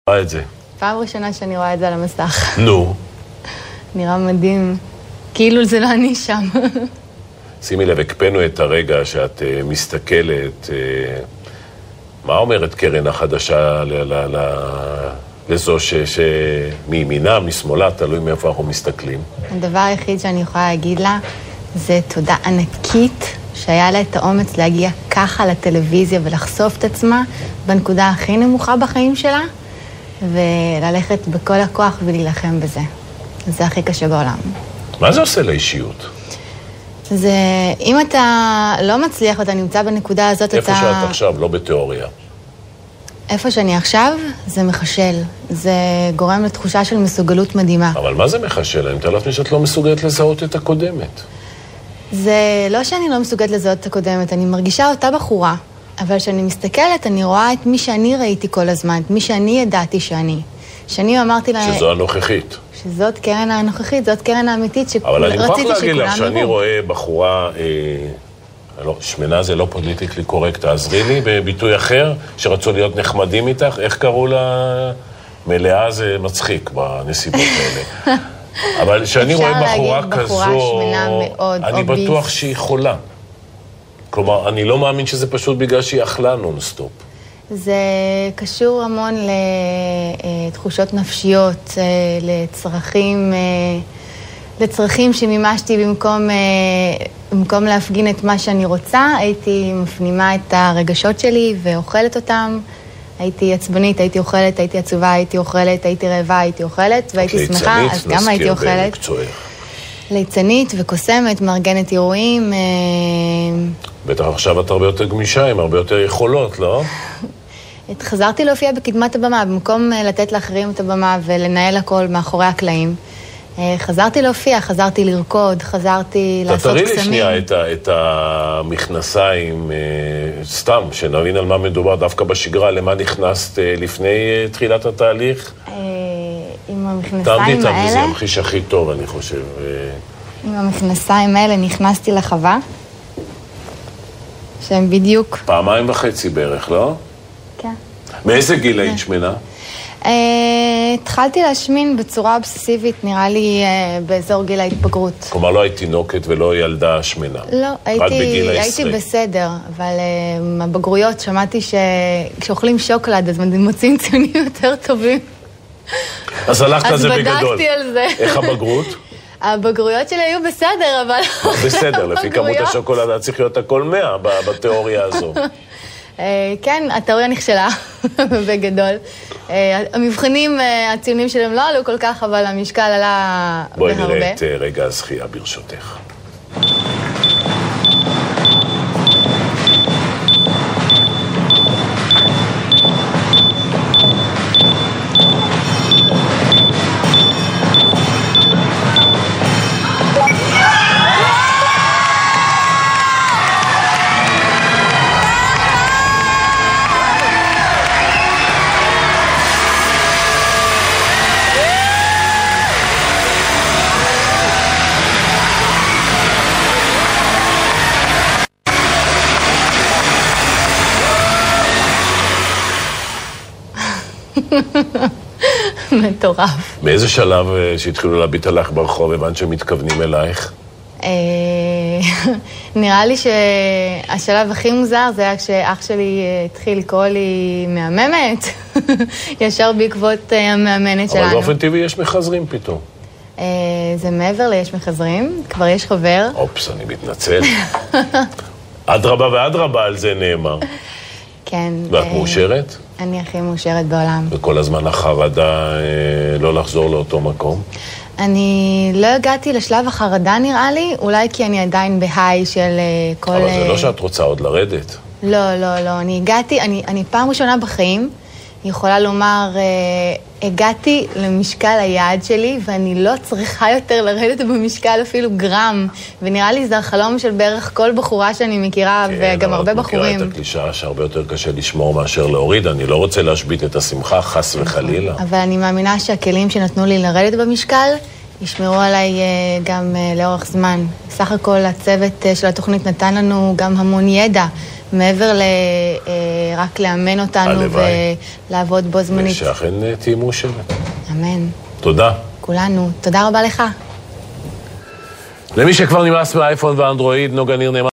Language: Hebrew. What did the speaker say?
רואה את זה. פעם ראשונה שאני רואה את זה על המסך. נו. נראה מדהים. כאילו זה לא אני שם. שימי לב, הקפנו את הרגע שאת מסתכלת. מה אומרת קרן החדשה לזו מימינה, משמאלה, תלוי מאיפה אנחנו מסתכלים? הדבר היחיד שאני יכולה להגיד לה זה תודה ענקית שהיה לה את האומץ להגיע ככה לטלוויזיה ולחשוף את עצמה בנקודה הכי נמוכה בחיים שלה וללכת בכל הכוח ולהילחם בזה. זה הכי קשה בעולם. מה זה עושה לאישיות? זה, אם אתה לא מצליח ואתה נמצא בנקודה הזאת, איפה שאת עכשיו, לא בתיאוריה. איפה שאני עכשיו, זה מחשל. זה גורם לתחושה של מסוגלות מדהימה. אבל מה זה מחשל? אני מתאר לעצמי שאת לא מסוגלת לזהות את הקודמת. זה לא שאני לא מסוגלת לזהות את הקודמת, אני מרגישה אותה בחורה. אבל כשאני מסתכלת, אני רואה את מי שאני ראיתי כל הזמן, את מי שאני ידעתי שאני. שאני אמרתי לה... שזו הנוכחית. שזאת קרן הנוכחית, זאת קרן האמיתית שרציתי שכולם אבל אני מוכרח להגיד לך יראו. שאני רואה בחורה... שמנה זה לא פוליטיקלי קורקט, תעזרי לי בביטוי אחר, שרצו להיות נחמדים איתך, איך קראו לה? מלאה זה מצחיק בנסיבות האלה. אבל שאני רואה בחורה כזו, אני בטוח שהיא חולה. כלומר, אני לא מאמין שזה פשוט בגלל שהיא אכלה נונסטופ. זה קשור המון לתחושות נפשיות, לצרכים שמימשתי במקום להפגין את מה שאני רוצה, הייתי מפנימה את הרגשות שלי ואוכלת אותם. הייתי עצבנית, הייתי אוכלת, הייתי עצובה, הייתי אוכלת, הייתי רעבה, הייתי אוכלת, והייתי שמחה, אז גם הייתי אוכלת. ליצנית וקוסמת, מארגנת אירועים. בטח עכשיו את הרבה יותר גמישה, עם הרבה יותר יכולות, לא? חזרתי להופיע בקדמת הבמה, במקום לתת לאחרים את הבמה ולנהל הכל מאחורי הקלעים. חזרתי להופיע, חזרתי לרקוד, חזרתי לעשות קסמים. תראי לי שנייה את המכנסיים, סתם, שנבין על מה מדובר דווקא בשגרה, למה נכנסת לפני תחילת התהליך? עם המכנסיים האלה... תעמדי איתם, זה ימחיש הכי טוב, אני חושב. עם המכנסיים האלה נכנסתי לחווה, שהם בדיוק... 2.5 בערך, לא? כן. מאיזה גיל היית שמנה? התחלתי להשמין בצורה אובססיבית, נראה לי באזור גיל ההתבגרות. כלומר, לא היית תינוקת ולא ילדה שמנה. לא, הייתי בסדר, אבל הבגרויות, שמעתי שכשאוכלים שוקולד, אז מוצאים ציונים יותר טובים. אז הלכת על זה בגדול. אז בדקתי על זה. איך הבגרות? הבגרויות שלי היו בסדר, אבל... בסדר, לפי כמות השוקולד, היה צריך להיות הכל 100 בתיאוריה הזו. כן, התיאוריה נכשלה בגדול. המבחנים, הציונים שלהם לא עלו כל כך, אבל המשקל עלה בהרבה. בואי נראה את רגע הזכייה ברשותך. מטורף. מאיזה שלב שהתחילו להביט עליך ברחוב, הבנת שהם מתכוונים אלייך? נראה לי שהשלב הכי מוזר זה היה כשאח שלי התחיל לקרוא לי מהממת, ישר בעקבות המאמנת שלנו. אבל באופן טבעי יש מחזרים פתאום. זה מעבר ליש מחזרים, כבר יש חבר. אופס, אני מתנצל. אדרבה ואדרבה על זה נאמר. כן. ואת מאושרת? אני הכי מאושרת בעולם. וכל הזמן החרדה לא לחזור לאותו מקום? אני לא הגעתי לשלב החרדה נראה לי, אולי כי אני עדיין בהיי של כל... אבל זה לא שאת רוצה עוד לרדת. לא, לא, לא. אני הגעתי, אני פעם ראשונה בחיים, יכולה לומר, הגעתי למשקל היעד שלי, ואני לא צריכה יותר לרדת במשקל אפילו גרם, ונראה לי זה החלום של בערך כל בחורה שאני מכירה, וגם הרבה בחורים. כן, אבל את מכירה את הקלישאה שהרבה יותר קשה לשמור מאשר להוריד, אני לא רוצה להשבית את השמחה, חס וחלילה. אבל אני מאמינה שהכלים שנתנו לי לרדת במשקל, ישמרו עליי גם לאורך זמן. סך הכל הצוות של התוכנית נתן לנו גם המון ידע, מעבר רק לאמן אותנו ולעבוד בו זמנית. ושאכן תהיי מאושרת. אמן. תודה. כולנו. תודה רבה לך. למי שכבר נמאס מהאייפון והאנדרואיד, נוגה ניר נאמן